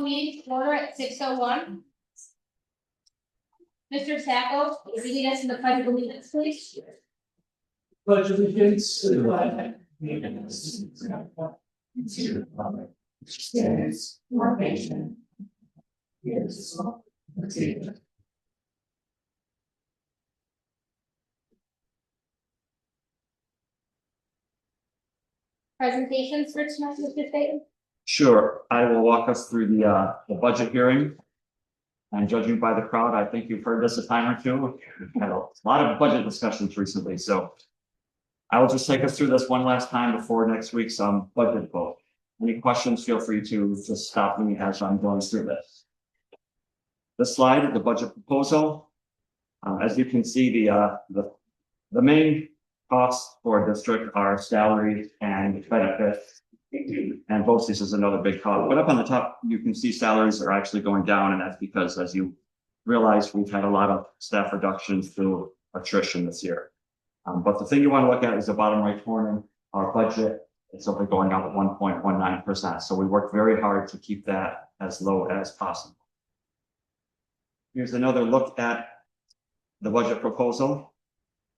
meeting to order at 6:01. Mr. Sacco, leading us in the pledge of allegiance, please. Pledge allegiance to the flag of the United States of America, and to the republic which stands one nation. Presentations for tonight, Mr. Staton. Sure, I will walk us through the budget hearing. And judging by the crowd, I think you've heard this a time or two. We've had a lot of budget discussions recently, so I will just take us through this one last time before next week's budget vote. Any questions, feel free to just stop me as I'm going through this. This slide, the budget proposal. As you can see, the main costs for district are salaries and benefits. And BOCES is another big cost. But up on the top, you can see salaries are actually going down, and that's because, as you realize, we've had a lot of staff reductions through attrition this year. But the thing you want to look at is the bottom right corner. Our budget is only going up at 1.19%. So we work very hard to keep that as low as possible. Here's another look at the budget proposal.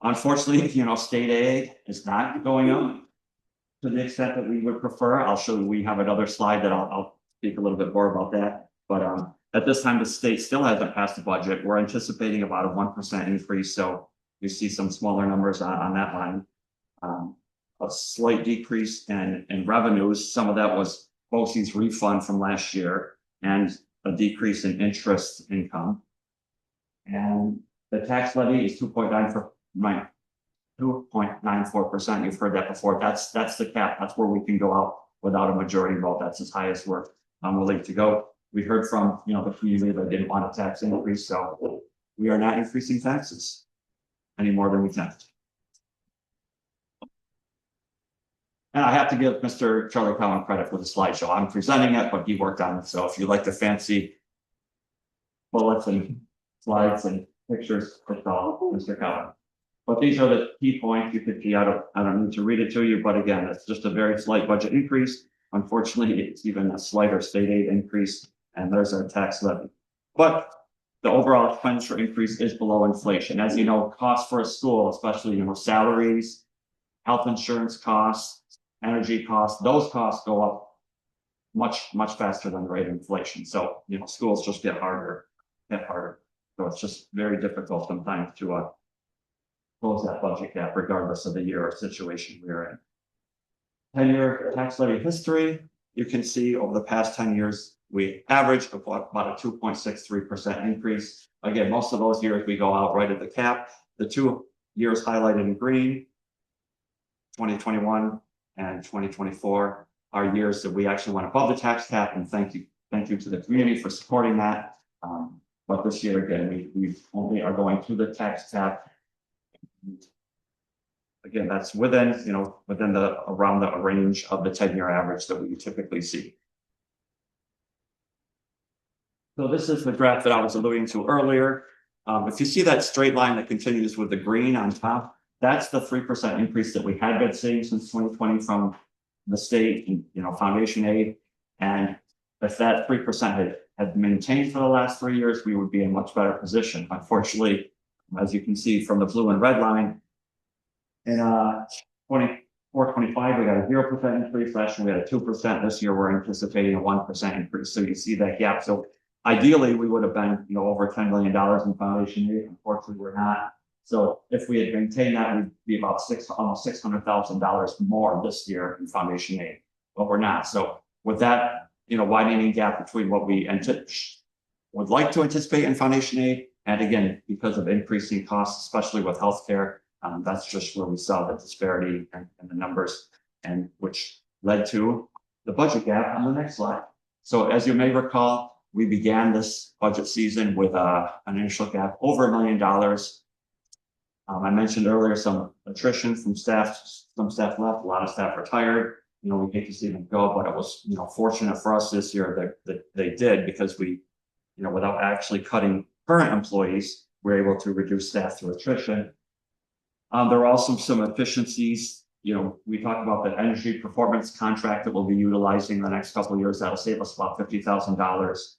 Unfortunately, state aid is not going up to the extent that we would prefer. I'll show you, we have another slide that I'll speak a little bit more about that. But at this time, the state still hasn't passed the budget. We're anticipating about a 1% increase. So you see some smaller numbers on that line. A slight decrease in revenues. Some of that was BOCES refund from last year and a decrease in interest income. And the tax levy is 2.94%. You've heard that before. That's the cap. That's where we can go out without a majority vote. That's as high as we're willing to go. We heard from the community that didn't want a tax increase, so we are not increasing taxes any more than we can. And I have to give Mr. Charlie Cowan credit for the slideshow. I'm presenting it, but he worked on it. So if you like the fancy bullets and slides and pictures, it's all Mr. Cowan. But these are the key points you could see. I don't need to read it to you, but again, it's just a very slight budget increase. Unfortunately, it's even a slighter state aid increase, and there's our tax levy. But the overall expenditure increase is below inflation. As you know, costs for a school, especially salaries, health insurance costs, energy costs, those costs go up much faster than the rate of inflation. So schools just get harder. So it's just very difficult sometimes to close that budget gap, regardless of the year or situation we're in. 10-year tax levy history. You can see over the past 10 years, we averaged about a 2.63% increase. Again, most of those years we go out right at the cap. The 2 years highlighted in green, 2021 and 2024, are years that we actually went above the tax cap, and thank you to the community for supporting that. But this year, again, we only are going to the tax cap. Again, that's within around the range of the 10-year average that we typically see. So this is the graph that I was alluding to earlier. If you see that straight line that continues with the green on top, that's the 3% increase that we had been seeing since 2020 from the state, foundation aid. And if that 3% had maintained for the last 3 years, we would be in a much better position. Unfortunately, as you can see from the blue and red line, in 24-25, we got a 0% increase. Last year we had a 2%. This year we're anticipating a 1% increase. So you see that gap. So ideally, we would have been over $10 million in foundation aid. Unfortunately, we're not. So if we had maintained that, we'd be about almost $600,000 more this year in foundation aid, but we're not. So with that, widening gap between what we would like to anticipate in foundation aid, and again, because of increasing costs, especially with healthcare, that's just where we saw the disparity and the numbers, and which led to the budget gap on the next slide. So as you may recall, we began this budget season with an initial gap over $1 million. I mentioned earlier some attrition from staff. Some staff left, a lot of staff retired. We hate to see them go, but it was fortunate for us this year that they did, because we, without actually cutting current employees, we're able to reduce staff through attrition. There are also some efficiencies we talked about the energy performance contract that we'll be utilizing the next couple of years. That'll save us about $50,000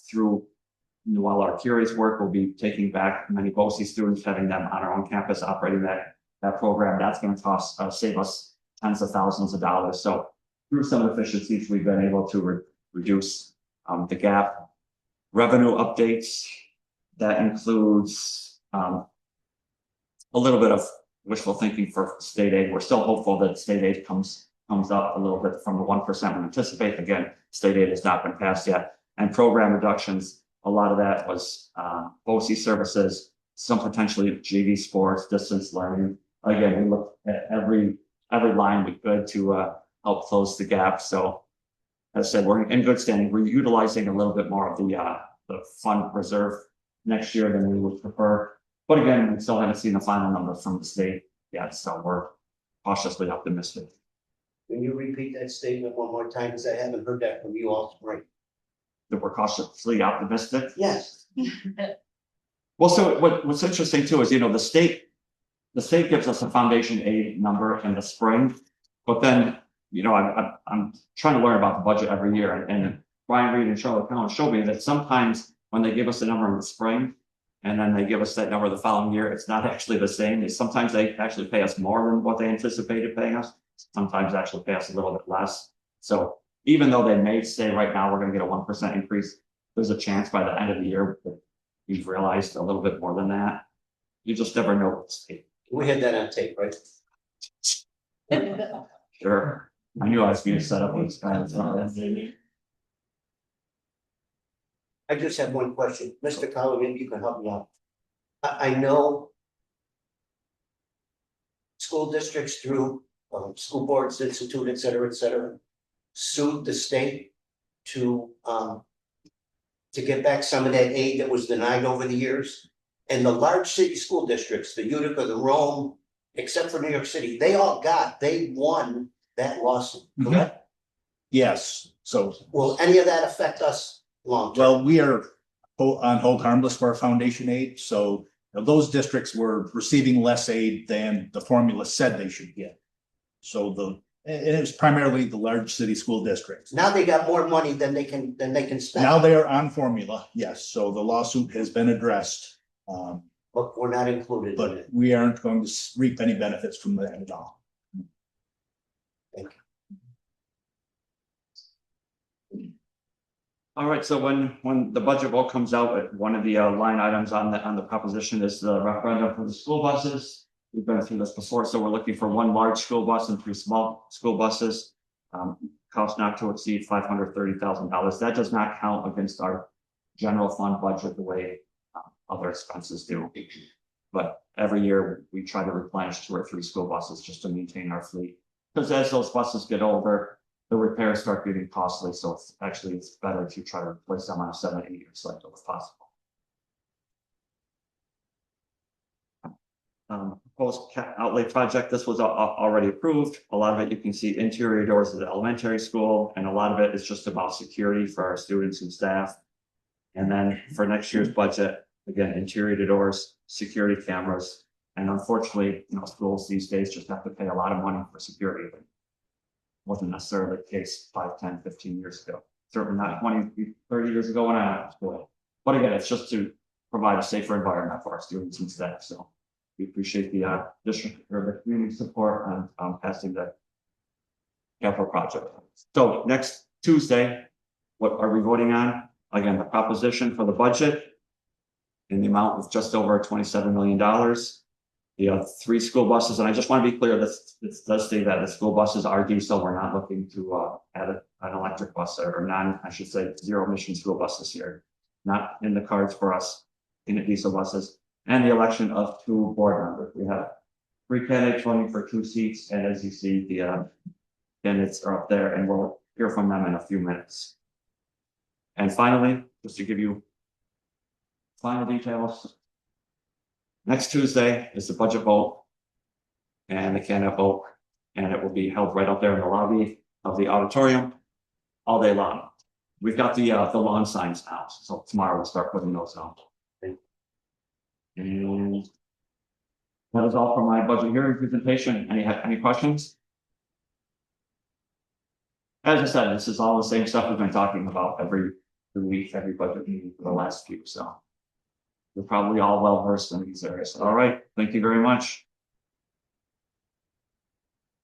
through while our curious work will be taking back many BOCE students, having them on our own campus operating that program. That's going to save us tens of thousands of dollars. So through some efficiencies, we've been able to reduce the gap. Revenue updates, that includes a little bit of wishful thinking for state aid. We're still hopeful that state aid comes up a little bit from the 1% we anticipate. Again, state aid has not been passed yet. And program reductions, a lot of that was BOCE services, some potentially GV sports, distance learning. Again, we looked at every line we could to help close the gap. So as I said, we're in good standing. We're utilizing a little bit more of the fund reserve next year than we would prefer. But again, we still haven't seen the final number from the state yet, so we're cautiously optimistic. Can you repeat that statement one more time? Because I haven't heard that from you all spring. That we're cautiously optimistic. Yes. Well, so what's interesting too is, the state gives us a foundation aid number in the spring, but then, I'm trying to learn about the budget every year, and Brian Reed and Charlotte Cohen showed me that sometimes when they give us a number in the spring, and then they give us that number the following year, it's not actually the same. Sometimes they actually pay us more than what they anticipated paying us. Sometimes actually pay us a little bit less. So even though they may say right now we're going to get a 1% increase, there's a chance by the end of the year that we've realized a little bit more than that. You just never know. We had that on tape, right? Sure. I knew I was being set up with this kind of stuff. I just have one question. Mr. Collins, maybe you can help me out. I know school districts through school boards, institute, et cetera, sued the state to get back some of that aid that was denied over the years. And the large city school districts, the Utica, the Rome, except for New York City, they won that lawsuit, correct? Yes, so, Will any of that affect us long term? well, we are on hold harmless for our foundation aid, so those districts were receiving less aid than the formula said they should get. So it was primarily the large city school districts. Now they got more money than they can spend. Now they are on formula, yes, so the lawsuit has been addressed. But we're not included in But it. we aren't going to reap any benefits from that at all. Thank you. All right, so when the budget vote comes out, one of the line items on the proposition is the referendum for the school buses. We've been through this before, so we're looking for one large school bus and 3 small school buses. Cost not to exceed $530,000. That does not count against our general fund budget the way other expenses do. But every year we try to replenish 2 or 3 school buses just to maintain our fleet. Because as those buses get older, the repairs start getting costly. So it's better to try to replace them on a 7 to 8 year cycle if possible. Proposed outlay project. This was already approved. A lot of it you can see interior doors of the elementary school, and a lot of it is just about security for our students and staff. And then for next year's budget, again, interior doors, security cameras, and unfortunately, schools these days just have to pay a lot of money for security. It wasn't necessarily the case 5, 10, 15 years ago. Certainly not 20, 30 years ago when I was school. But again, it's just to provide a safer environment for our students and staff. So we appreciate the district or the community support on passing the capital project. So next Tuesday, what are we voting on? Again, the proposition for the budget in the amount of just over $27 million. The 3 school buses, and I just want to be clear, this does say that the school buses are diesel. We're not looking to add an electric bus or I should say zero emission school buses here. Not in the cards for us in the diesel buses. And the election of 2 board members. We have 3 candidates running for 2 seats, and as you see, the candidates are up there, and we'll hear from them in a few minutes. And finally, just to give you final details, next Tuesday is the budget vote and the candidate vote, and it will be held right up there in the lobby of the auditorium all day long. We've got the lawn signs now, so tomorrow we'll start putting those out. And That is all for my budget hearing presentation. Any questions? As I said, this is all the same stuff we've been talking about every week, every budget meeting for the last few, so. You're probably all well versed in these areas. All right, thank you very much.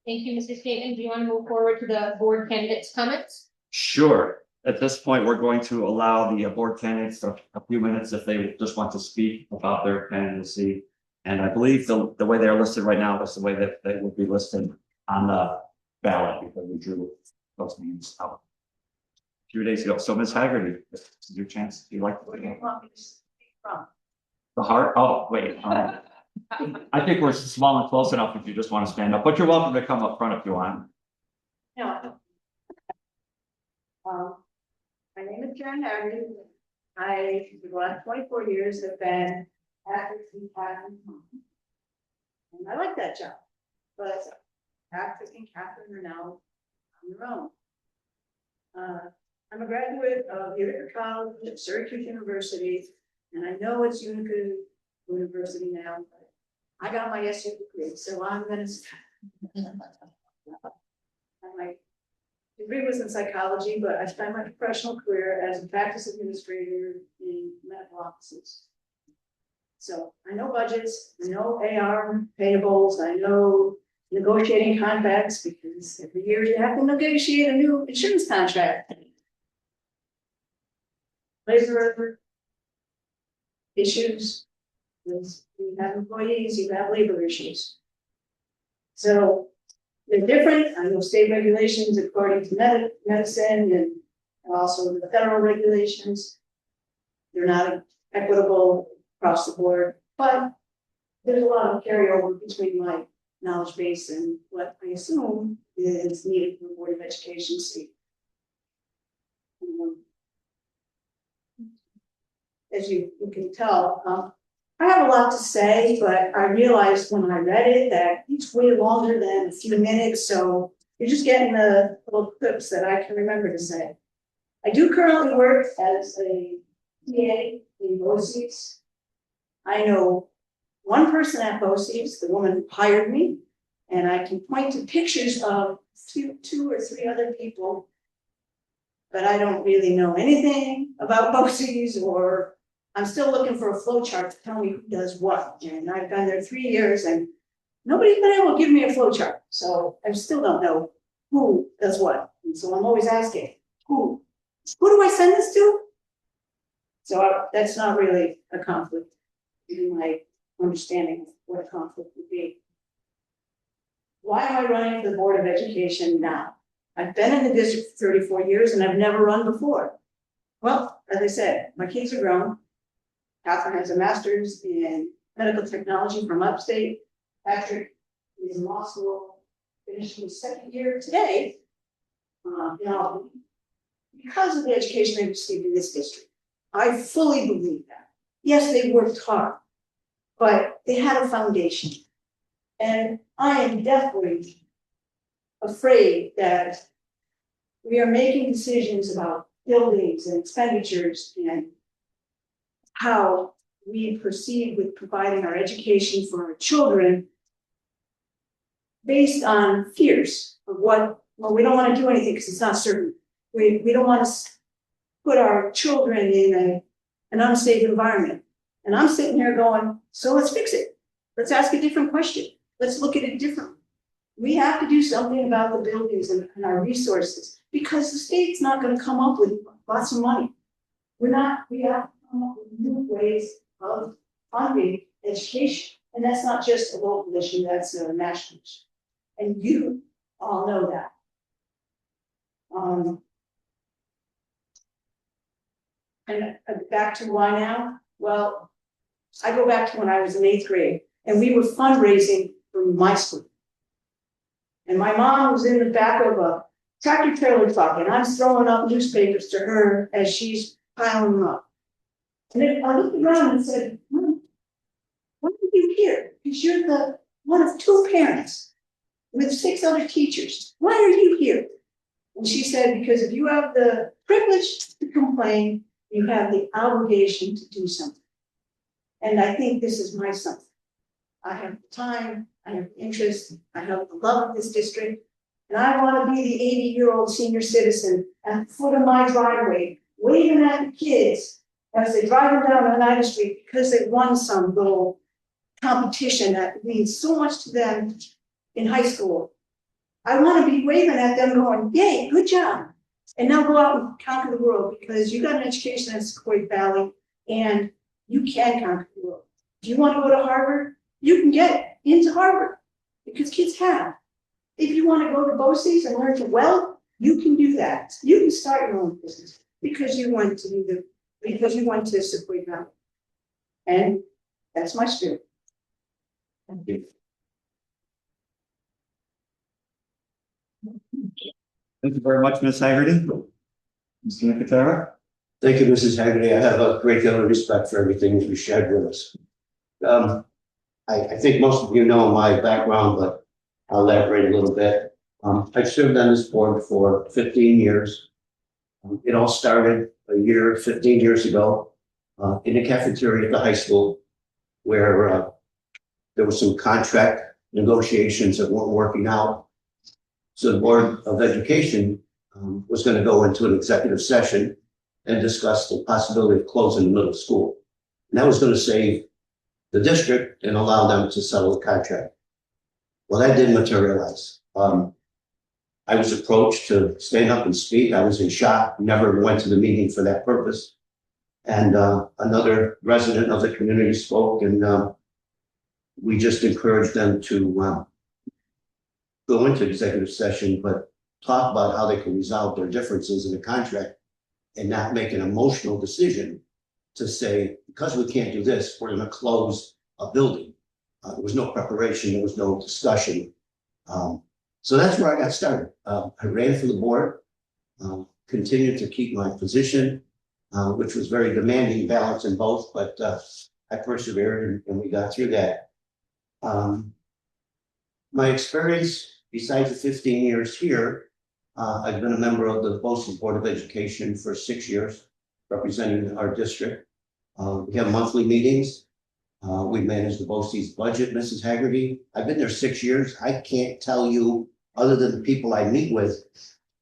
Thank you, Mr. Staton. Do you want to move forward to the board candidates' comments? Sure. At this point, we're going to allow the board candidates a few minutes if they just want to speak about their candidacy. And I believe the way they are listed right now is the way that they would be listed on the ballot because we drew those names out a few days ago. So Ms. Haggerty, this is your chance. Do you like to? Where do you want me to speak from? The heart? Oh, wait. I think we're small and close enough if you just want to stand up, but you're welcome to come up front if you want. No. My name is Karen Haggerty. I, for the last 24 years, have been actress in Catherine. And I like that job, but actress and Catherine are now on their own. I'm a graduate of Utica College at Syracuse University, and I know it's Utica University now, but I got my SU degree, so I'm gonna. My degree was in psychology, but I spent my professional career as a practice administrator in medical offices. So I know budgets, I know AR payables, I know negotiating contracts because every year you have to negotiate a new insurance contract. Labor issues, because you have employees, you have labor issues. So they're different. I know state regulations according to medicine and also the federal regulations. They're not equitable across the board, but there's a lot of carryover between my knowledge base and what I assume is needed for the Board of Education state. As you can tell, I have a lot to say, but I realized when I read it that it's way longer than a few minutes, so you're just getting the little clips that I can remember to say. I do currently work as a TA in BOCES. I know one person at BOCES, the woman who hired me, and I can point to pictures of two or three other people, but I don't really know anything about BOCES, or I'm still looking for a flow chart to tell me who does what. And I've been there 3 years and nobody's been able to give me a flow chart. So I still don't know who does what. And so I'm always asking, who do I send this to? So that's not really a conflict in my understanding of what a conflict would be. Why am I running for the Board of Education now? I've been in the district for 34 years and I've never run before. Well, as I said, my kids are grown. Catherine has a master's in medical technology from upstate. Patrick is in law school, finishing his second year today. Because of the education they received in this district, I fully believe that. Yes, they worked hard, but they had a foundation. And I am definitely afraid that we are making decisions about buildings and expenditures and how we proceed with providing our education for our children based on fears of what, well, we don't want to do anything because it's not certain. We don't want to put our children in an unsafe environment. And I'm sitting here going, so let's fix it. Let's ask a different question. Let's look at it differently. We have to do something about the buildings and our resources because the state's not going to come up with lots of money. We have to come up with new ways of funding education. And that's not just a local issue, that's a national issue. And you all know that. And back to why now? Well, I go back to when I was in 8th grade and we were fundraising for my school. And my mom was in the back of a tractor trailer truck and I'm throwing up newspapers to her as she's piling them up. And then I looked around and said, Mom, why are you here? Because you're the one of 2 parents with 6 other teachers. Why are you here? And she said, because if you have the privilege to complain, you have the obligation to do something. And I think this is my something. I have the time, I have the interest, I have the love of this district. And I want to be the 80-year-old senior citizen at the foot of my driveway, waving at the kids as they drive down Oneida Street because they won some little competition that means so much to them in high school. I want to be waving at them going, yay, good job. And now go out and conquer the world because you got an education at Sequoia Valley and you can conquer the world. If you want to go to Harvard, you can get into Harvard because kids have. If you want to go to BOCES and learn to weld, you can do that. You can start your own business because you went to Sequoia Valley. And that's my spirit. Thank you. Thank you very much, Ms. Haggerty. Mr. Nicotera? Thank you, Mrs. Haggerty. I have a great deal of respect for everything you shared with us. I think most of you know my background, but I'll elaborate a little bit. I've served on this board for 15 years. It all started 15 years ago, in the cafeteria at the high school, where there was some contract negotiations that weren't working out. So the Board of Education was going to go into an executive session and discuss the possibility of closing the middle school. And that was going to save the district and allow them to settle the contract. Well, that didn't materialize. I was approached to stand up and speak. I was in shock, never went to the meeting for that purpose. And another resident of the community spoke, and we just encouraged them to go into executive session, but talk about how they can resolve their differences in the contract and not make an emotional decision to say, because we can't do this, we're going to close a building. There was no preparation, there was no discussion. So that's where I got started. I ran for the board, continued to keep my position, which was very demanding, balance in both, but I persevered and we got through that. My experience, besides the 15 years here, I've been a member of the BOCES Board of Education for 6 years, representing our district. We have monthly meetings. We manage the BOCES budget, Mrs. Haggerty. I've been there 6 years. I can't tell you, other than the people I meet with,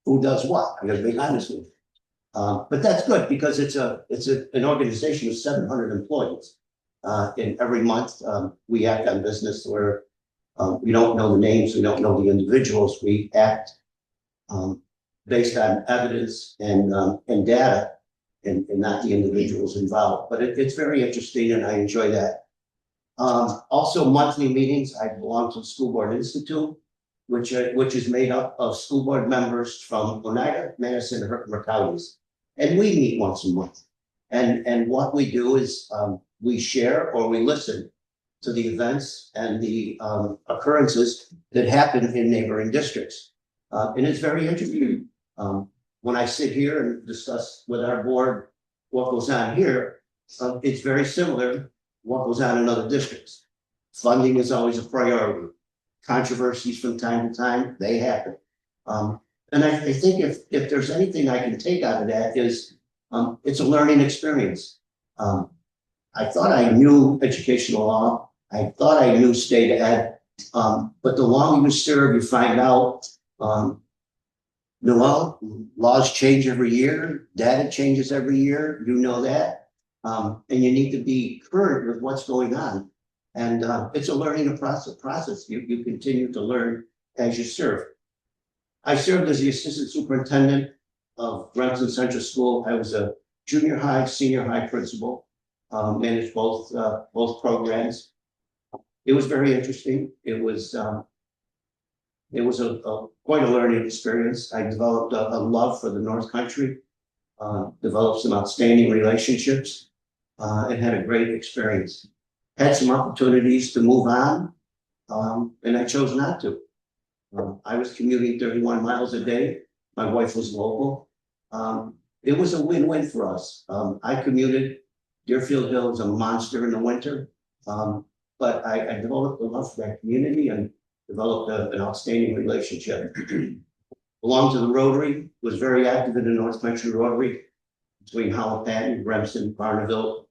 who does what. I'm going to be honest with you. But that's good because it's an organization of 700 employees. And every month we act on business where we don't know the names, we don't know the individuals. We act based on evidence and data, and not the individuals involved. But it's very interesting, and I enjoy that. Also, monthly meetings. I belong to the School Board Institute, which is made up of school board members from Oneida, Madison, and Herkimer counties, and we meet once a month. And what we do is we share or we listen to the events and the occurrences that happen in neighboring districts. And it's very interesting. When I sit here and discuss with our board what goes on here, it's very similar what goes on in other districts. Funding is always a priority. Controversies from time to time, they happen. And I think if there's anything I can take out of that is it's a learning experience. I thought I knew educational law. I thought I knew state ed. But the longer you serve, you find out the laws change every year, data changes every year, you know that. And you need to be current with what's going on. And it's a learning process. You continue to learn as you serve. I served as the assistant superintendent of Remsen Central School. I was a junior high, senior high principal, managed both programs. It was very interesting. It was quite a learning experience. I developed a love for the North Country, developed some outstanding relationships, and had a great experience. Had some opportunities to move on, and I chose not to. I was commuting 31 miles a day. My wife was local. It was a win-win for us. I commuted. Deerfield Hill is a monster in the winter, but I developed a love for that community and developed an outstanding relationship. Belonged to the Rotary, was very active in the North Country Rotary between Howell-Patton, Remsen, Barneville.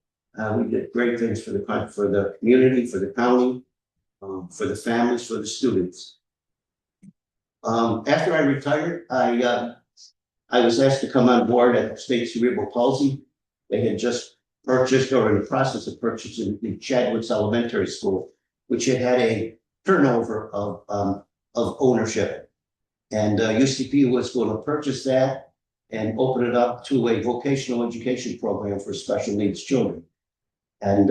We did great things for the community, for the county. for the families, for the students. After I retired, I was asked to come on board at State Cerebral Palsy. They had just purchased or in the process of purchasing the Chadwoods Elementary School, which had a turnover of ownership. And UCP was going to purchase that and open it up to a vocational education program for special needs children. And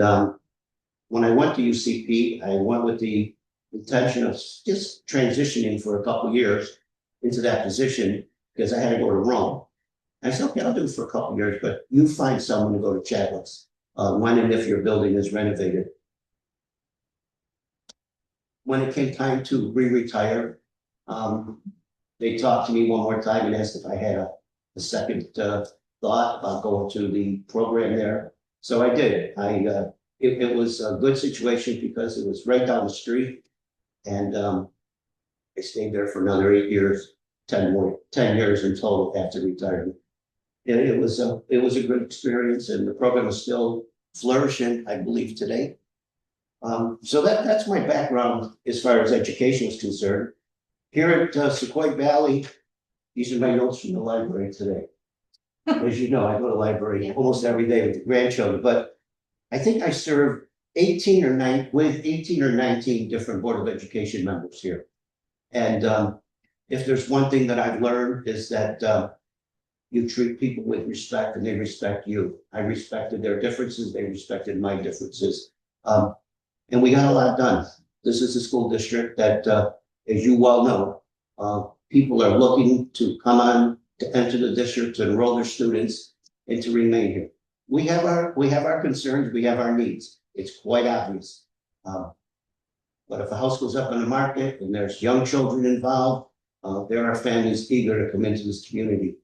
when I went to UCP, I went with the intention of just transitioning for a couple of years into that position because I had to go to Rome. I said, okay, I'll do it for a couple of years, but you find someone to go to Chadwoods when and if your building is renovated. When it came time to re-retire, they talked to me one more time and asked if I had a second thought about going to the program there. So I did. It was a good situation because it was right down the street. And I stayed there for another 8 years, 10 years in total after retirement. And it was a good experience, and the program is still flourishing, I believe, today. So that's my background as far as education is concerned. Here at Sequoia Valley, these are my notes from the library today. As you know, I go to the library almost every day with the grandchildren, but I think I served 18 or 19 different Board of Education members here. And if there's one thing that I've learned is that you treat people with respect and they respect you. I respected their differences, they respected my differences. And we got a lot done. This is a school district that, as you well know, people are looking to come on to enter the district, to enroll their students, and to remain here. We have our concerns, we have our needs. It's quite obvious. But if a house goes up on the market and there's young children involved, there are families eager to come into this community.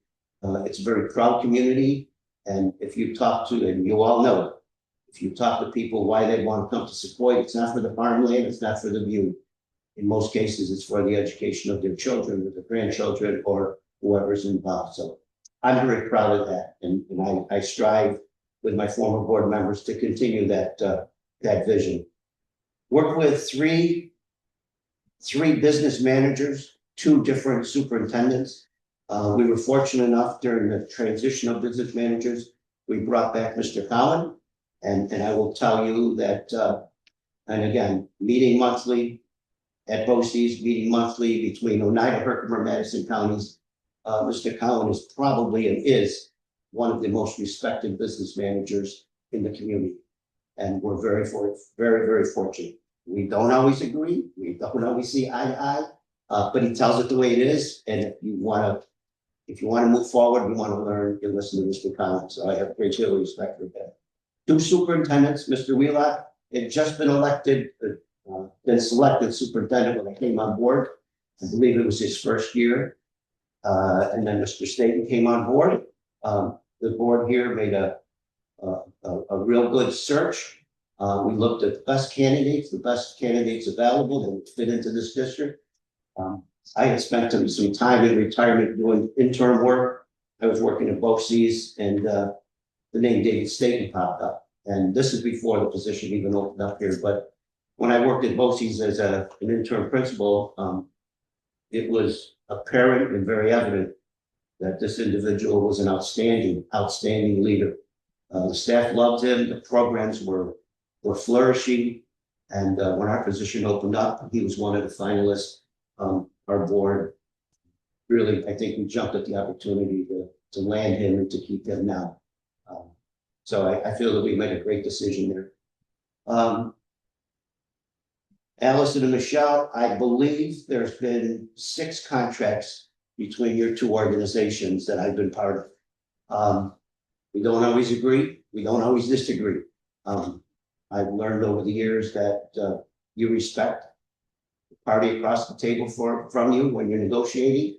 It's a very proud community, and if you talk to, and you all know, if you talk to people why they want to come to Sequoia, it's not for the farmland, it's not for the view. In most cases, it's for the education of their children, or their grandchildren, or whoever's involved. So I'm very proud of that, and I strive with my former board members to continue that vision. Work with three business managers, 2 different superintendents. We were fortunate enough during the transition of business managers, we brought back Mr. Collin, and I will tell you that, and again, meeting monthly at BOCES, meeting monthly between Oneida, Herkimer, Madison counties, Mr. Collin is probably and is one of the most respected business managers in the community. And we're very, very fortunate. We don't always agree. We don't always see eye to eye, but he tells it the way it is. And if you want to move forward, we want to learn, you listen to Mr. Collins. So I have great deal of respect for that. 2 superintendents, Mr. Wheelock had just been selected superintendent when I came on board. I believe it was his first year. And then Mr. Staten came on board. The board here made a real good search. We looked at the best candidates available that would fit into this district. I had spent some time in retirement doing interim work. I was working at BOCES, and the name David Staten popped up. And this is before the position even opened up here. But when I worked at BOCES as an interim principal, it was apparent and very evident that this individual was an outstanding leader. The staff loved him. The programs were flourishing. And when our position opened up, he was one of the finalists. Our board really, I think we jumped at the opportunity to land him and to keep him now. So I feel that we made a great decision there. Allison and Michelle, I believe there's been 6 contracts between your 2 organizations that I've been part of. We don't always agree. We don't always disagree. I've learned over the years that you respect the party across the table from you when you're negotiating.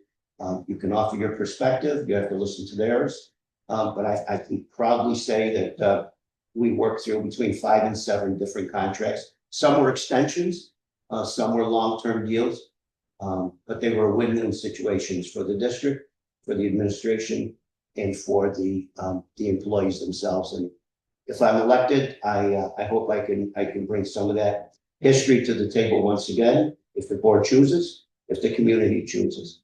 You can offer your perspective. You have to listen to theirs. But I can proudly say that we worked through between 5 and 7 different contracts. Some were extensions, some were long-term deals, but they were win-win situations for the district, for the administration, and for the employees themselves. And if I'm elected, I hope I can bring some of that history to the table once again, if the board chooses, if the community chooses.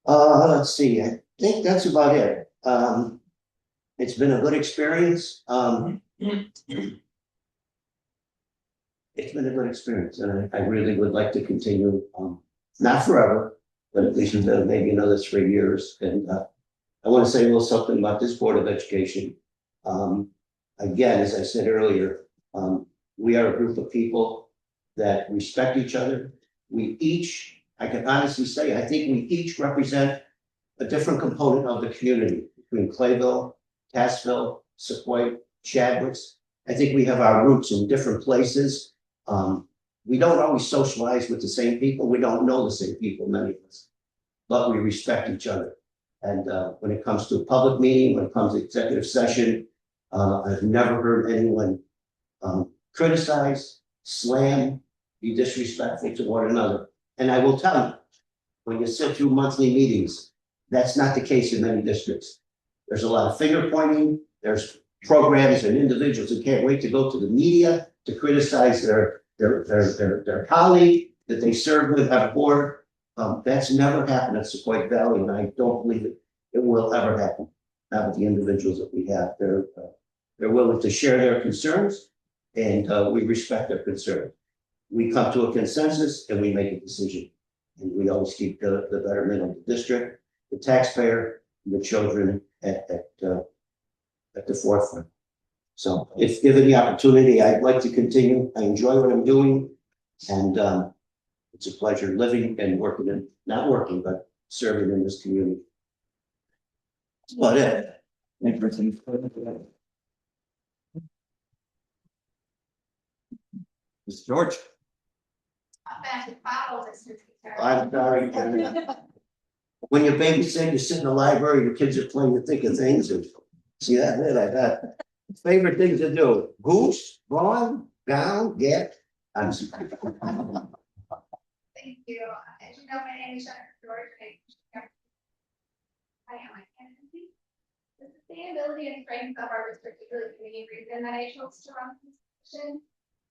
Let's see, I think that's about it. It's been a good experience. It's been a good experience, and I really would like to continue, not forever, but at least maybe another 3 years. And I want to say a little something about this Board of Education. Again, as I said earlier, we are a group of people that respect each other. We each, I can honestly say, I think we each represent a different component of the community between Clayville, Tassville, Sequoia, Chadwicks. I think we have our roots in different places. We don't always socialize with the same people. We don't know the same people, many of us, but we respect each other. And when it comes to a public meeting, when it comes to executive session, I've never heard anyone criticize, slam, be disrespectful to one another. And I will tell you, when you sit through monthly meetings, that's not the case in many districts. There's a lot of finger pointing. There's programs and individuals who can't wait to go to the media to criticize their colleague that they serve with at a board. That's never happened at Sequoia Valley, and I don't believe it will ever happen. Not with the individuals that we have. They're willing to share their concerns, and we respect their concerns. We come to a consensus and we make a decision. And we always keep the betterment of the district, the taxpayer, and the children at the forefront. So if given the opportunity, I'd like to continue. I enjoy what I'm doing, and it's a pleasure living and working in, not working, but serving in this community. That's about it. Thank you. Mr. George. I'm sorry. When you're babysitting, you sit in the library, your kids are playing the thick of things, and see that, I got favorite things to do: goose, ball, down, get. I'm sorry. Thank you. As you know, my name is Jennifer George. I am my candidacy. The sustainability and strength of our district is really the main reason that I chose to run this position.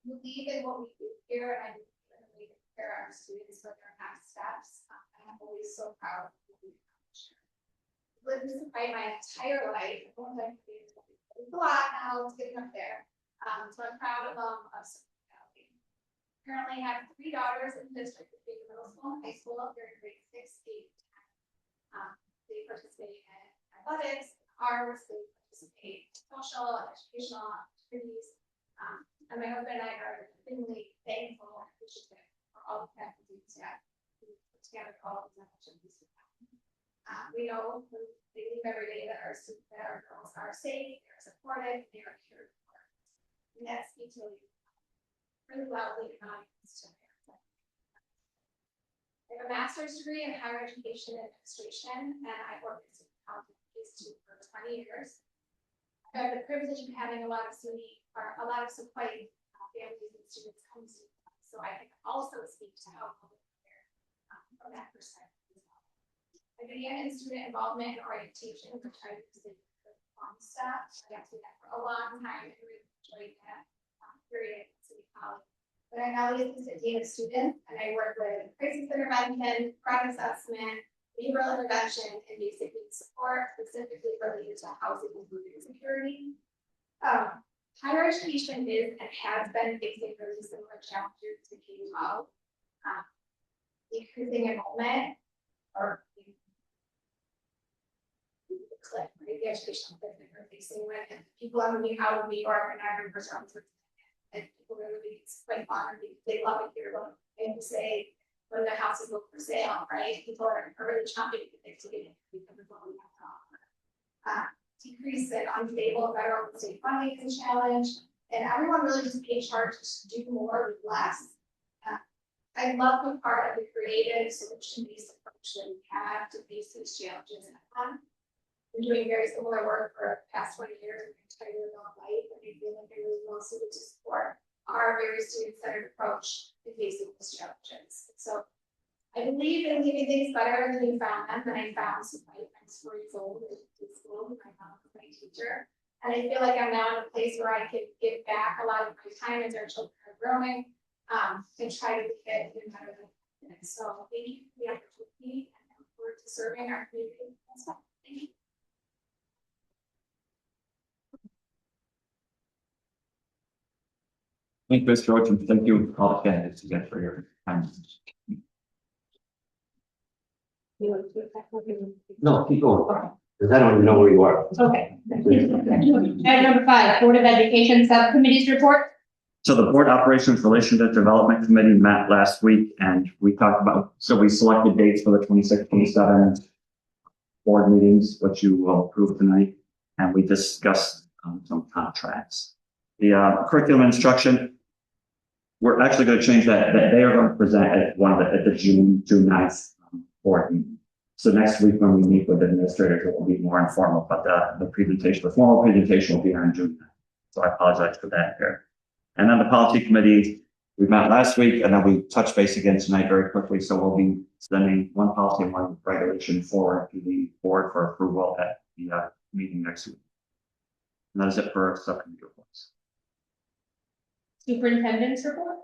Believe in what we do here, and I believe in the way we prepare our students for their next steps. I'm always so proud of what we accomplish. I've lived in Sequoia my entire life. It's a lot now, it's getting up there. So I'm proud of Sequoia Valley. Currently have 3 daughters in the district between middle school and high school. They're in grade 6, 8, 10. They participate in athletics, arts, they participate in social and educational activities. And my husband and I are extremely thankful and appreciative for all the faculty and staff who put together all of these activities. We know when they leave every day that our students, that our girls are safe, they're supported, they are cared for. And that speaks really loudly about this. I have a master's degree in higher education administration, and I've worked at Sequoia Institute for 20 years. I have the privilege of having a lot of Sequoia families and students come to, so I can also speak to how public care from that perspective as well. I began in student involvement and orientation, which I used to on staff. I got to do that for a long time and really enjoyed that period at City College. But I now lead the dean of students, and I work with crisis intervention, crime assessment, behavioral intervention, and basic needs support, specifically related to housing and food insecurity. Higher education is and has been facing really similar challenges to K-12. Increasing enrollment or the educational cliff that we're facing when people are moving out of New York and our numbers are and people really it's quite fun because they love it here. And say when the houses look for sale, right? People are really chomping to get it because of what we have to offer. Decrease in unstable federal and state funding is a challenge, and everyone really just being charged to do more with less. I love the part of the creative solution-based approach that we have to face these challenges. Been doing very similar work for the past 20 years in my entire life, and I feel like I really well suited to support our very student-centered approach to facing these challenges. So I believe in leaving things better than you found them, and I found some. I was 4 years old in school. My mom was my teacher, and And I feel like I'm now in a place where I can give back a lot of my time as our children are growing, and try to get even better than this. So thank you for the opportunity and I look forward to serving our community. That's all. Thank you. Thank you, Ms. George, and thank you all the candidates again for your time. No, keep going, because I don't even know where you are. Okay. Item number 5, Board of Education Subcommittees report. So the Board Operations Relationship Development Committee met last week and we talked about, so we selected dates for the 26-27 board meetings, which you will approve tonight. And we discussed some contracts. The curriculum instruction, we're actually going to change that they are going to present at at the June 9th board meeting. So next week when we meet with administrators, it will be more informal, but the formal presentation will be on June 9th. So I apologize for that here. And then the policy committee, we met last week and then we touched base again tonight very quickly. So we'll be sending one policy and one regulation forward to the board for approval at the meeting next week. And that is it for subcommittee reports. Superintendent's report.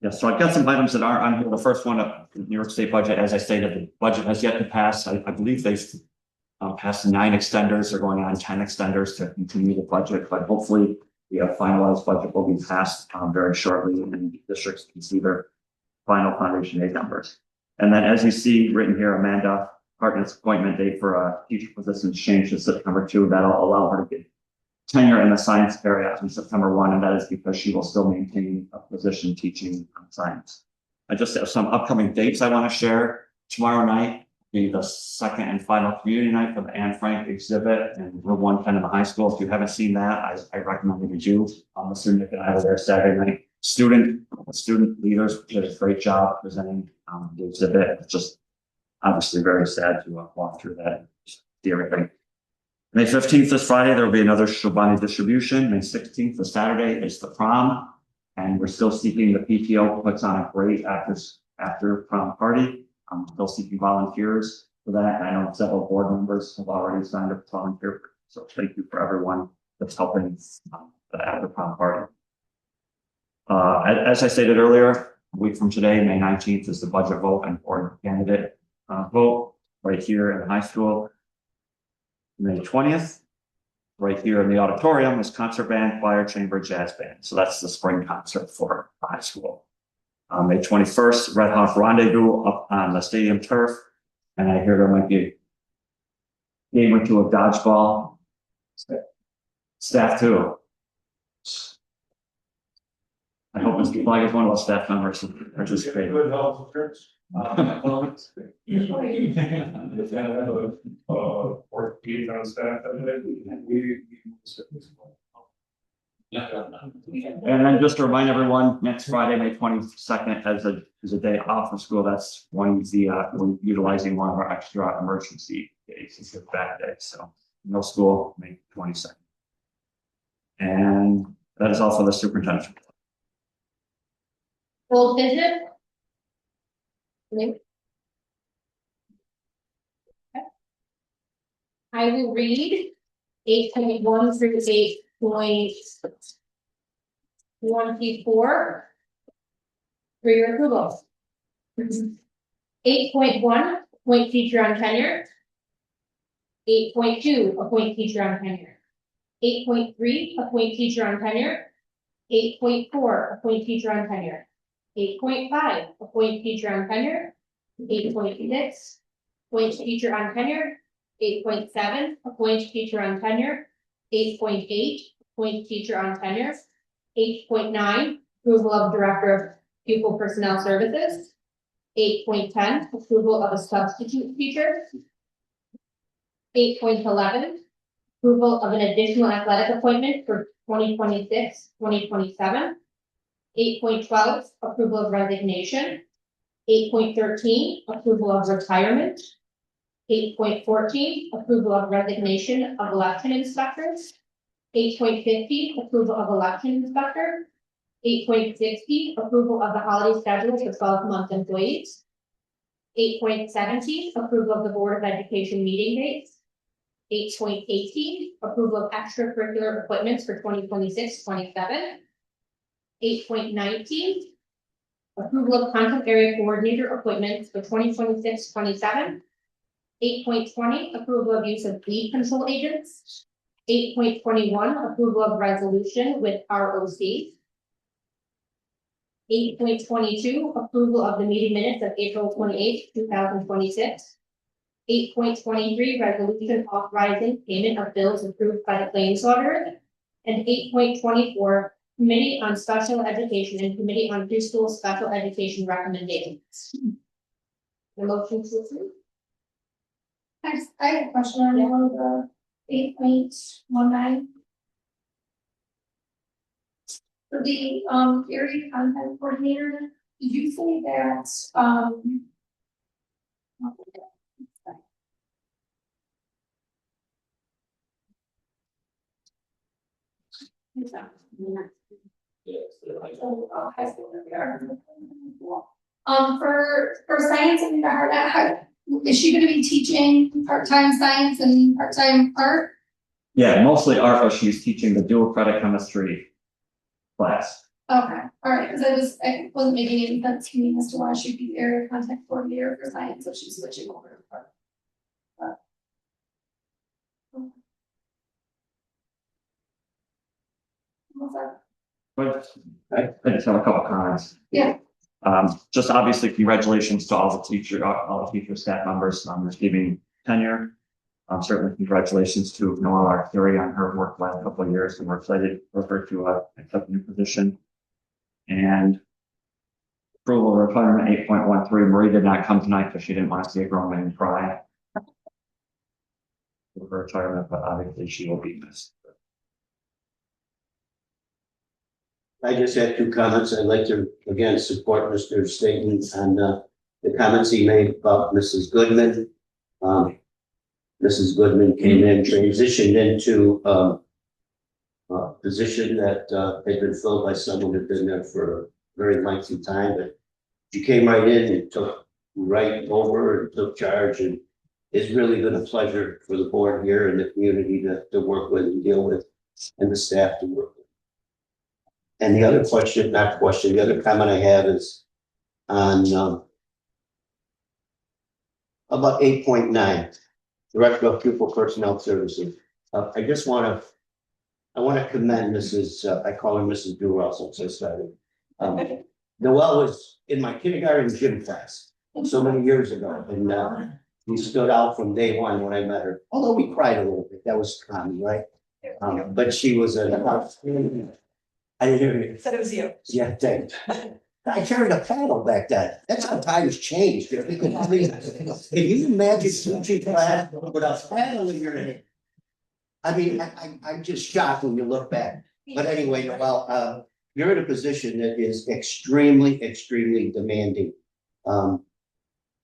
Yes, so I've got some items that are on here. The first one, the New York State budget, as I stated, the budget has yet to pass. I believe they've passed 9 extenders. They're going on 10 extenders to continue the budget, but hopefully the finalized budget will be passed very shortly and districts can see their final foundation aid numbers. And then as you see written here, Amanda Hartnett's appointment date for a teacher position changed to September 2. That'll allow her to get tenure in the science area on September 1, and that is because she will still maintain a position teaching science. I just have some upcoming dates I want to share. Tomorrow night be the second and final community night for the Anne Frank exhibit in room 110 in the high school. If you haven't seen that, I recommend that you do. The student and I were there Saturday night. Student leaders did a great job presenting the exhibit. It's just obviously very sad to walk through that and see everything. May 15th is Friday. There will be another Shobani distribution. May 16th is Saturday. It's the prom. And we're still seeking the PTO puts on a great after prom party. I'm still seeking volunteers for that. I know several board members have already signed up to volunteer. So thank you for everyone that's helping the after prom party. As I stated earlier, a week from today, May 19th is the budget vote and board candidate vote right here in high school. May 20th, right here in the auditorium is concert band, choir, chamber, jazz band. So that's the spring concert for high school. May 21st, Red Hawk Rendezvous up on the stadium turf. And I hear there might be a game or two of dodgeball. Staff too. I hope Mr. Flag is one of those staff members who participate. Good health insurance. Orthopedic on staff. And then just to remind everyone, next Friday, May 22nd, is a day off from school. That's one we're utilizing one of our extra emergency days. It's a bad day, so no school, May 22nd. And that is also the superintendent's report. Old business. Okay. I will read 8.1 through 8.24 for your approval. 8.1, appoint teacher on tenure. 8.2, appoint teacher on tenure. 8.3, appoint teacher on tenure. 8.4, appoint teacher on tenure. 8.5, appoint teacher on tenure. 8.6, appoint teacher on tenure. 8.7, appoint teacher on tenure. 8.8, appoint teacher on tenure. 8.9, approval of director of pupil personnel services. 8.10, approval of a substitute teacher. 8.11, approval of an additional athletic appointment for 2026-2027. 8.12, approval of resignation. 8.13, approval of retirement. 8.14, approval of resignation of election inspectors. 8.50, approval of election inspector. 8.60, approval of the holiday schedule for 12-month employees. 8.70, approval of the Board of Education meeting dates. 8.18, approval of extracurricular appointments for 2026-27. 8.19, approval of content area coordinator appointments for 2026-27. 8.20, approval of use of weed control agents. 8.21, approval of resolution with ROC. 8.22, approval of the meeting minutes of April 28th, 2026. 8.23, resolution authorizing payment of bills approved by the claims auditor. And 8.24, Committee on Special Education and Committee on Preschool Special Education recommendations. The motion to approve. I have a question on one of the 8.19. For the area content coordinator, did you say that for science and art, is she gonna be teaching part-time science and part-time art? Yeah, mostly art, but she's teaching the dual credit chemistry class. Okay, all right, because I wasn't making any sense to me as to why she'd be area contact coordinator for science, so she's switching over to part. What's that? But I just have a couple comments. Yeah. Just obviously congratulations to all the teacher staff members on receiving tenure. Certainly congratulations to Noelle Arcuri on her work last couple of years, and we're excited for her to accept a new position. And approval of requirement 8.13, Marie did not come tonight because she didn't want to see a grown man cry. For her retirement, but obviously she will be missed. I just had two comments. I'd like to, again, support Mr. Staten on the comments he made about Mrs. Goodman. Mrs. Goodman came in, transitioned into a position that had been filled by someone who'd been there for a very lengthy time, but she came right in and took right over and took charge, and it's really been a pleasure for the board here and the community to work with and deal with, and the staff to work with. And the other question, not question, the other comment I have is on about 8.9, Director of Pupil Personnel Services. I just want to commend Mrs. I call her Mrs. Durrell since I started. Noelle was in my kindergarten gym class so many years ago, and we stood out from day one when I met her. Although we cried a little bit, that was common, right? But she was I didn't hear you. Said it was you. Yeah, thanks. I carried a paddle back then. That's how times changed. If you can imagine teaching class with a paddle in your hand. I mean, I'm just shocked when you look back. But anyway, well, you're in a position that is extremely, extremely demanding.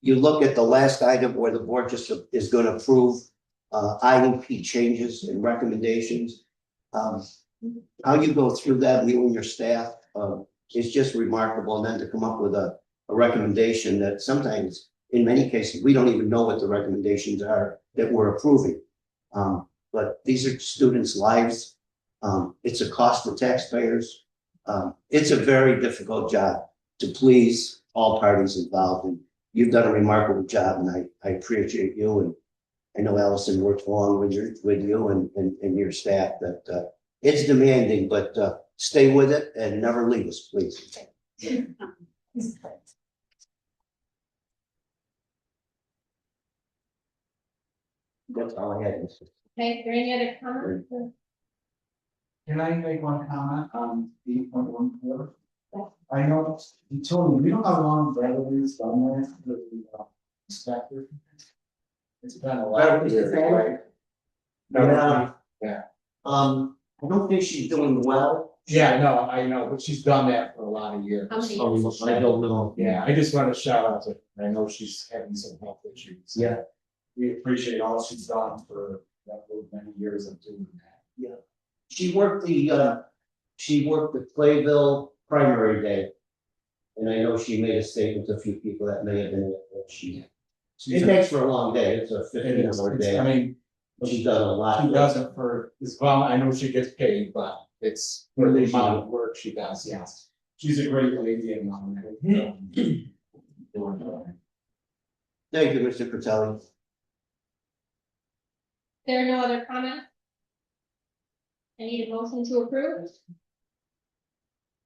You look at the last item where the board just is going to approve IEP changes and recommendations. How you go through that, you and your staff, is just remarkable. And then to come up with a recommendation that sometimes, in many cases, we don't even know what the recommendations are that we're approving. But these are students' lives. It's a cost to taxpayers. It's a very difficult job to please all parties involved. And you've done a remarkable job, and I appreciate you. And I know Allison worked along with you and your staff. That it's demanding, but stay with it and never leave us, please. That's all I had. Okay, is there any other comments? Can I make one comment on 8.14? I know you told me, you know how long Bradley's done there with the inspector? It's been a while. Yeah. I don't think she's doing well. Yeah, I know, but she's done that for a lot of years. How many Oh, I don't know. Yeah, I just want to shout out to her. I know she's having some health issues. Yeah. We appreciate all she's done for many years of doing that. Yeah. She worked the Clayville primary day. And I know she made a statement to a few people that may have been, it She's takes for a long day. It's a 15-hour day. I mean, She's done a lot. She does it for, as well, I know she gets paid, but it's for the amount of work she does, yes. She's a great lady and, Thank you, Mr. Fratelli. There are no other comments? I need a motion to approve.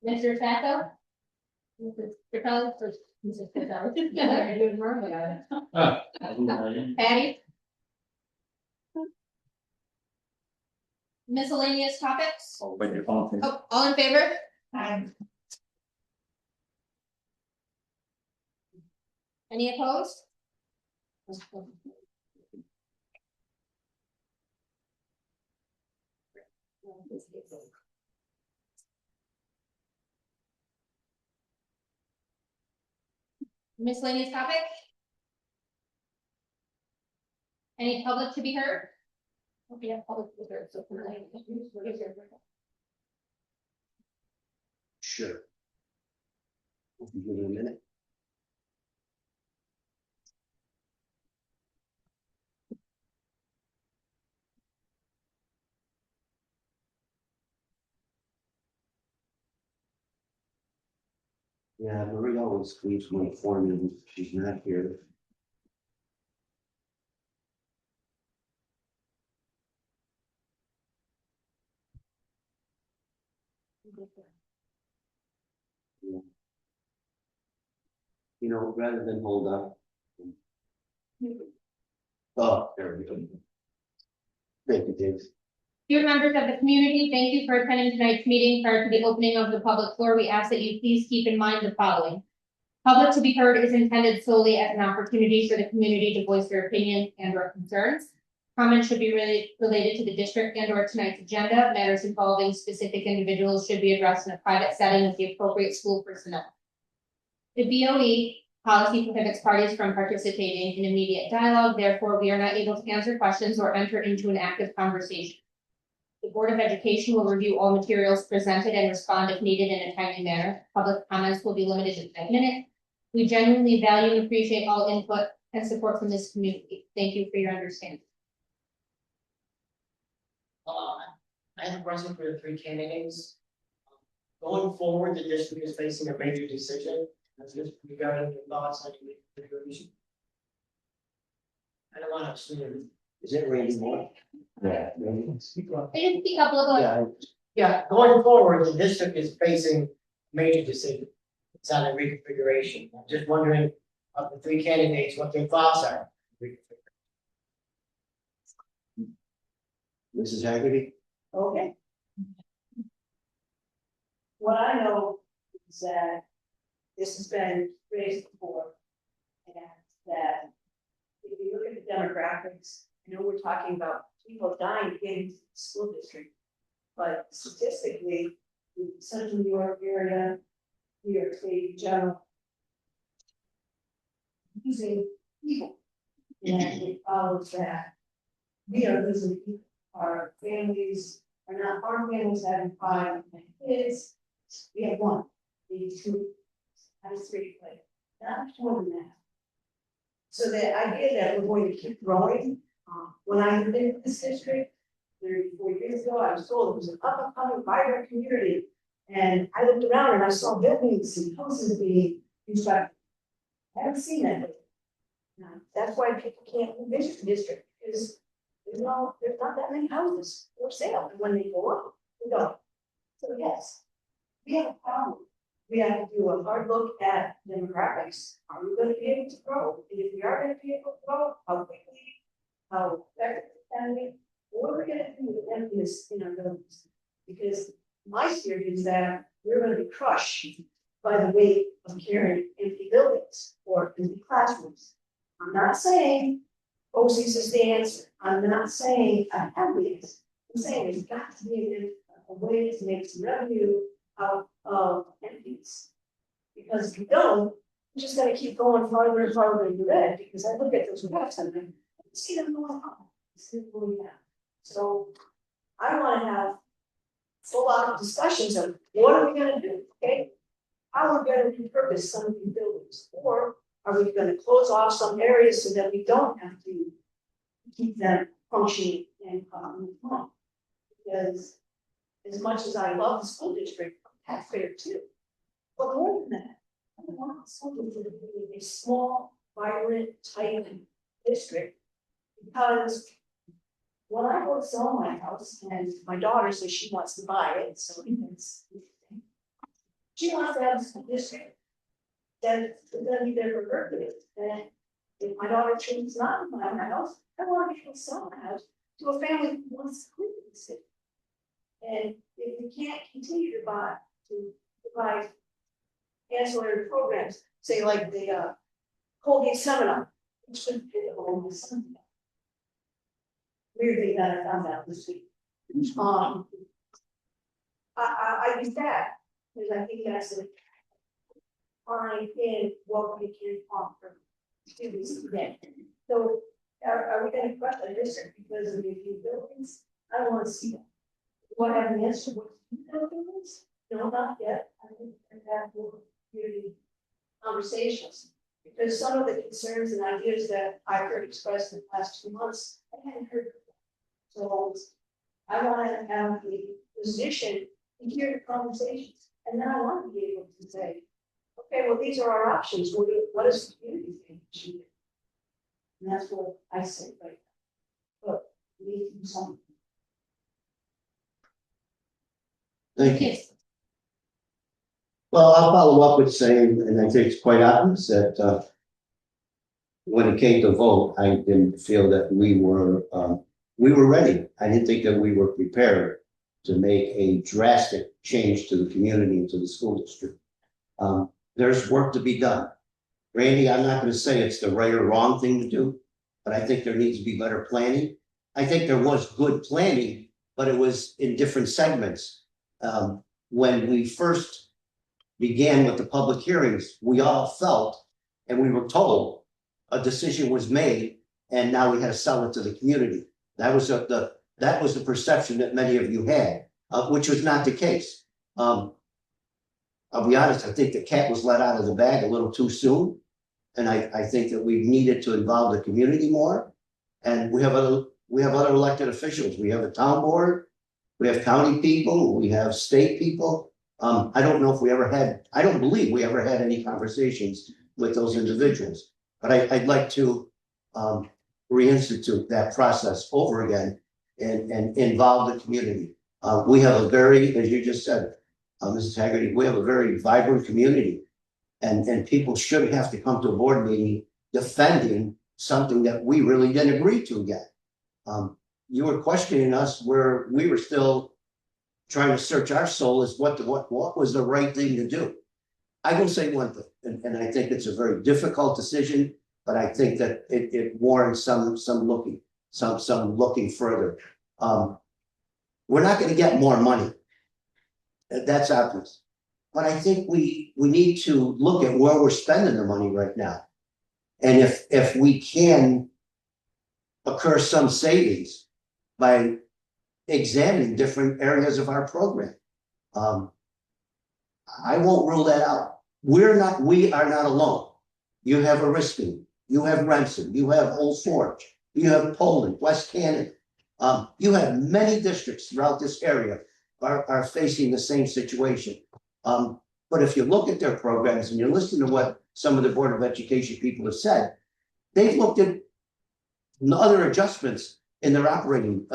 Mr. Sacco? Mrs. Capelli, or Mrs. Capelli? I didn't remember that. Patty? Miscellaneous topics? Oh, but you're on. Oh, all in favor? Any opposed? Miscellaneous topic? Any public to be heard? Okay, yeah, public to be heard, so. Sure. We'll give it a minute. Yeah, Marie always leaves my form and she's not here. Yeah. You know, rather than hold up. Oh, there we go. Thank you, Dave. Dear members of the community, thank you for attending tonight's meeting. Prior to the opening of the public floor, we ask that you please keep in mind the following. Public to be heard is intended solely as an opportunity for the community to voice their opinion and or concerns. Comments should be related to the district and or tonight's agenda. Matters involving specific individuals should be addressed in a private setting with the appropriate school personnel. The BOE policy prohibits parties from participating in immediate dialogue. Therefore, we are not able to answer questions or enter into an active conversation. The Board of Education will review all materials presented and respond if needed in a timely manner. Public comments will be limited to 5 minutes. We genuinely value and appreciate all input and support from this community. Thank you for your understanding. I have a question for the 3 candidates. Going forward, the district is facing a major decision. That's just regarding your thoughts on your configuration. I don't want to assume. Is it Randy Moore? Yeah. I didn't speak up a little. Yeah, Yeah, going forward, the district is facing a major decision. It's on a reconfiguration. I'm just wondering of the 3 candidates, what their thoughts are. Mrs. Haggerty? Okay. What I know is that this has been raised before. And that if you look at the demographics, I know we're talking about people dying to get into the school district. But statistically, the central New York area, New York State in general, losing people. And it follows that we are losing people. Our families are not, our families having 5 kids. We have 1, maybe 2, have 3, like not more than that. So the idea that we're going to keep growing, when I lived in this district 34 years ago, I was told it was an up and coming vibrant community. And I looked around and I saw buildings and houses being constructed. I haven't seen that. That's why people can't move into the district, because there's not that many houses for sale, and when they go up, they go. So yes, we have a problem. We have to do a hard look at demographics. Are we going to be able to grow? And if we are going to be able to grow, how quickly, how effectively can we? What are we going to do with emptiness in our buildings? Because my theory is that we're going to be crushed by the weight of carrying empty buildings or empty classrooms. I'm not saying OCs is the answer. I'm not saying I have the answer. I'm saying there's got to be a way to make some revenue out of empties. Because if we don't, we're just gonna keep going farther and farther into red, because I look at those graphs and I see them going up. Simply that. So I wanna have full out discussions of what are we gonna do, okay? How are we gonna repurpose some of these buildings? Or are we gonna close off some areas so that we don't have to keep them functioning and moving on. Because as much as I love the school district, I'm taxpayer too. But more than that, I want the school district to be a small, vibrant, tight district. Because when I go to sell my house and my daughter says she wants to buy it, so it's. She wants to have a school district. That's gonna be there for her kids. And if my daughter chooses not to buy my house, I want to be able to sell my house to a family who wants to live in the city. And if we can't continue to provide ancillary programs, say like the Colgate seminar, which would fit all my son. Weird thing that I found out this week. I use that, because I think that's a find in what we can offer students today. So are we gonna cut the district because of the few buildings? I don't wanna see that. What I have the answer what buildings? No, not yet. I think we can have more community conversations. Because some of the concerns and ideas that I heard expressed in the last 2 months, I hadn't heard. So I want to have the position to hear the conversations, and then I want to be able to say, okay, well, these are our options. What does the community think we should do? And that's what I say right now. But we need to do something. Thank you. Well, I'll follow up with saying, and I think it's quite obvious that when it came to vote, I didn't feel that we were ready. I didn't think that we were prepared to make a drastic change to the community and to the school district. There's work to be done. Randy, I'm not going to say it's the right or wrong thing to do, but I think there needs to be better planning. I think there was good planning, but it was in different segments. When we first began with the public hearings, we all felt, and we were told, a decision was made, and now we had to sell it to the community. That was the perception that many of you had, which was not the case. I'll be honest, I think the cat was let out of the bag a little too soon. And I think that we needed to involve the community more. And we have other elected officials. We have a town board, we have county people, we have state people. I don't know if I don't believe we ever had any conversations with those individuals. But I'd like to reinstitute that process over again and involve the community. We have a very, as you just said, Mrs. Haggerty, we have a very vibrant community. And people shouldn't have to come to a board meeting defending something that we really didn't agree to yet. You were questioning us where we were still trying to search our soul as what was the right thing to do. I will say one thing, and I think it's a very difficult decision, but I think that it warrants some looking further. We're not going to get more money. That's obvious. But I think we need to look at where we're spending the money right now. And if we can occur some savings by examining different areas of our program. I won't rule that out. We are not alone. You have Oriskany, you have Remsen, you have Old Forge, you have Poland, West Canada. You have many districts throughout this area are facing the same situation. But if you look at their programs and you listen to what some of the Board of Education people have said, they've looked at other adjustments in their operating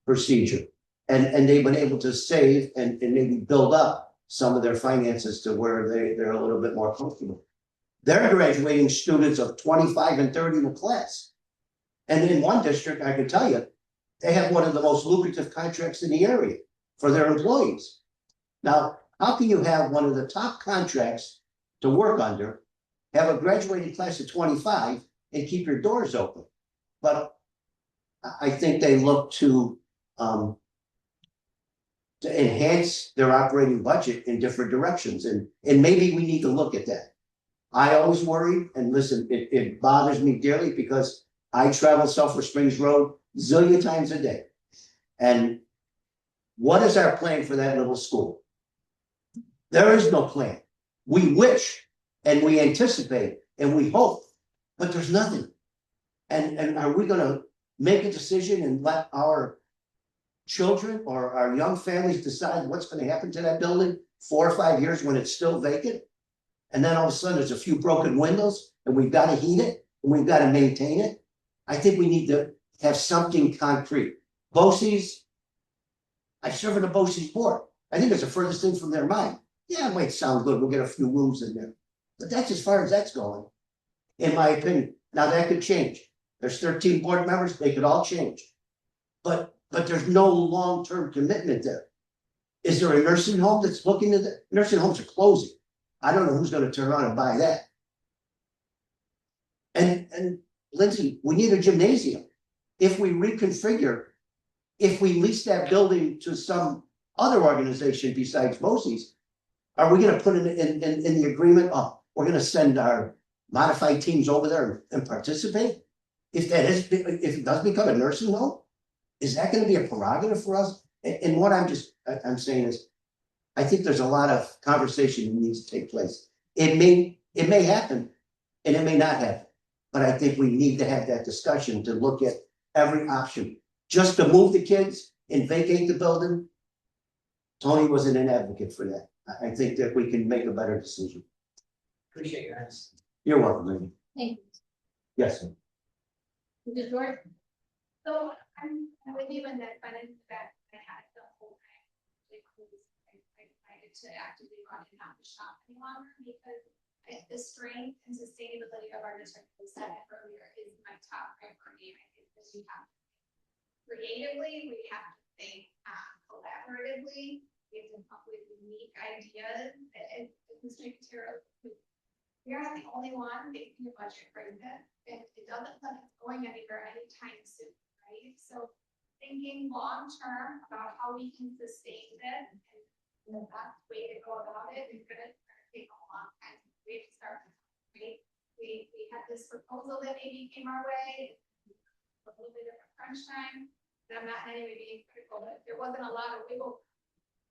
procedure. And they've been able to save and maybe build up some of their finances to where they're a little bit more comfortable. They're graduating students of 25 and 30 in a class. And in one district, I can tell you, they have one of the most lucrative contracts in the area for their employees. Now, how can you have one of the top contracts to work under, have a graduating class of 25 and keep your doors open? But I think they look to enhance their operating budget in different directions. And maybe we need to look at that. I always worry, and listen, it bothers me dearly because I travel Sulphur Springs Road zillion times a day. And what is our plan for that little school? There is no plan. We wish and we anticipate and we hope, but there's nothing. And are we gonna make a decision and let our children or our young families decide what's gonna happen to that building 4 or 5 years when it's still vacant. And then all of a sudden, there's a few broken windows and we've gotta heat it and we've gotta maintain it. I think we need to have something concrete. BOCES, I serve on the BOCES board. I think it's the furthest thing from their mind. Yeah, it might sound good, we'll get a few rooms in there. But that's as far as that's going, in my opinion. Now, that could change. There's 13 board members, they could all change. But there's no long-term commitment there. Is there a nursing home that's looking at the, nursing homes are closing. I don't know who's gonna turn around and buy that. And Lindsay, we need a gymnasium. If we reconfigure, if we lease that building to some other organization besides BOCES, are we gonna put in the agreement, oh, we're gonna send our modified teams over there and participate? If it does become a nursing home, is that gonna be a prerogative for us? And what I'm saying is, I think there's a lot of conversation that needs to take place. It may happen and it may not happen. But I think we need to have that discussion to look at every option. Just to move the kids and vacate the building, Tony wasn't an advocate for that. I think that we can make a better decision. Appreciate your honesty. You're welcome, lady. Thank you. Yes, sir. Mrs. George? So I'm with you in that, but in fact, I had the whole time. I decided to actively run and not to shop any longer because the strength and sustainability of our district, as I said earlier, is my top priority. I think that we have creatively, we have to think collaboratively, we have to come up with unique ideas and Mr. Katero, we are not the only one making a budget for this, and it doesn't look like it's going anywhere anytime soon, right? So thinking long term about how we can sustain this and the best way to go about it is gonna take a long time. We have to start, right? We had this proposal that maybe came our way, a little bit of a crunch time, and I'm not in any way being critical, but there wasn't a lot of wiggle.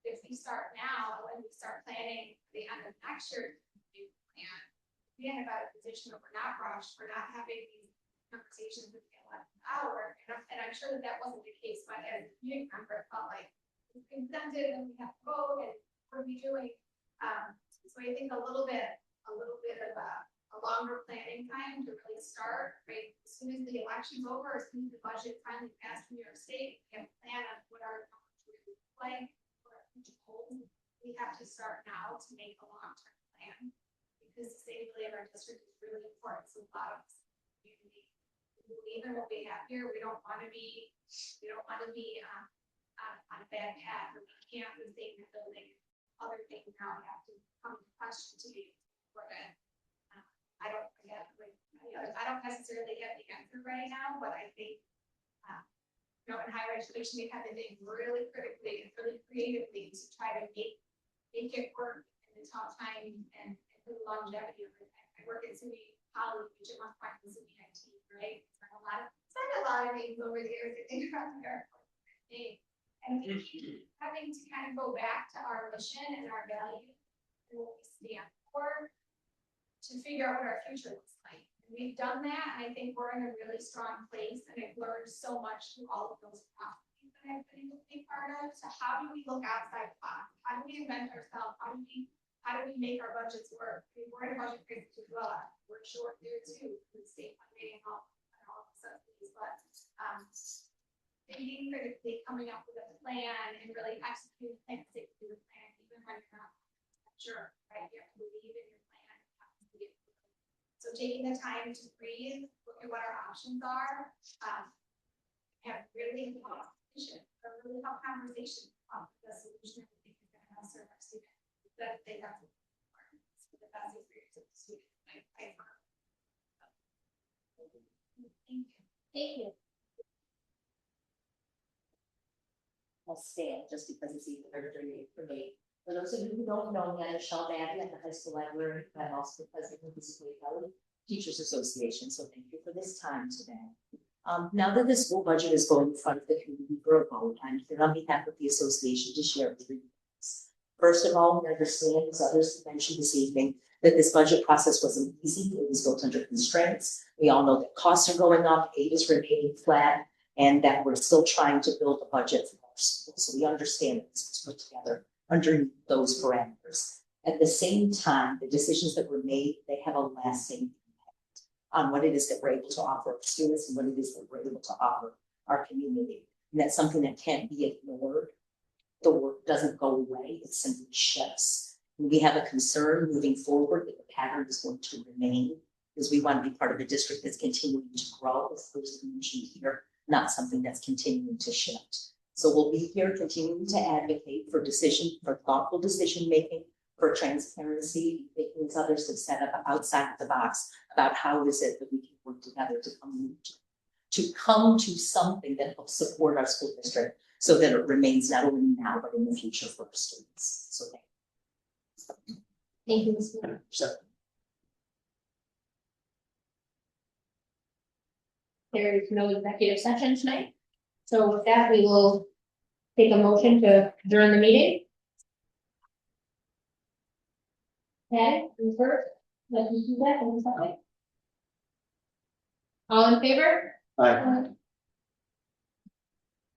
If we start now and we start planning the end of next year, new plan, we end up at a position where we're not rushed, we're not having these conversations with the 11th hour, and I'm sure that wasn't the case, but as a community member, it felt like it's consented and we have to vote, and what are we doing? So I think a little bit of a longer planning time to really start, right? As soon as the election's over, as soon as the budget finally passed in New York State, we have a plan on what our numbers would look like, what our future goals. We have to start now to make a long-term plan because the sustainability of our district is really important to a lot of us. We believe in what we have here. We don't want to be on a bad path, or we can't sustain the building. Other things now have to come to question to be important. I don't necessarily have the answer right now, but I think, in higher education, we have been doing really critically and really creatively to try to make it work in the tough time and the longevity of it. I work at SUNY College at one point in SUNY IT, right? Spent a lot of things over the years to think about their name. And we keep having to kind of go back to our mission and our values and what we stand for to figure out what our future looks like. And we've done that, and I think we're in a really strong place, and I've learned so much through all of those processes that I've been able to be part of. So how do we look outside the box? How do we invent ourselves? How do we make our budgets work? We're in a budget crisis as well. We're short there too, with state funding and all the subsidies, but thinking critically, coming up with a plan and really executing the plan, even when you're not sure, right? You have to believe in your plan. So taking the time to breathe, look at what our options are, have really tough conversation about the solution that we think is going to help serve our students. That they have to for the best experience of the student. Thank you. Thank you. I'll stand just because it's even better for me. For those of you who don't know me, I'm Michelle Madden at the high school library. I'm also the president of the School Teachers Association. So thank you for this time today. Now that the school budget is going in front of the community for a vote, I'm here on behalf of the association to share 3 things. First of all, we understand, as others mentioned this evening, that this budget process wasn't easy. It was built under constraints. We all know that costs are going up, aid is remaining flat, And that we're still trying to build a budget for our schools, so we understand that this was put together underneath those parameters. At the same time, the decisions that were made, they have a lasting impact on what it is that we're able to offer our students and what it is that we're able to offer our community. And that's something that can't be ignored. The work doesn't go away, it simply shifts. And we have a concern moving forward that the pattern is going to remain, because we want to be part of a district that's continuing to grow, as first mentioned here, not something that's continuing to shift. So we'll be here continuing to advocate for thoughtful decision making, for transparency, making these others have set up outside of the box about how is it that we can work together to come to something that helps support our school district so that it remains not only now but in the future for our students. So Thank you, Ms. Moore. There is no executive session tonight. So with that, we will take a motion to adjourn the meeting. Okay, who's first? Let me do that, and second. All in favor? Aye.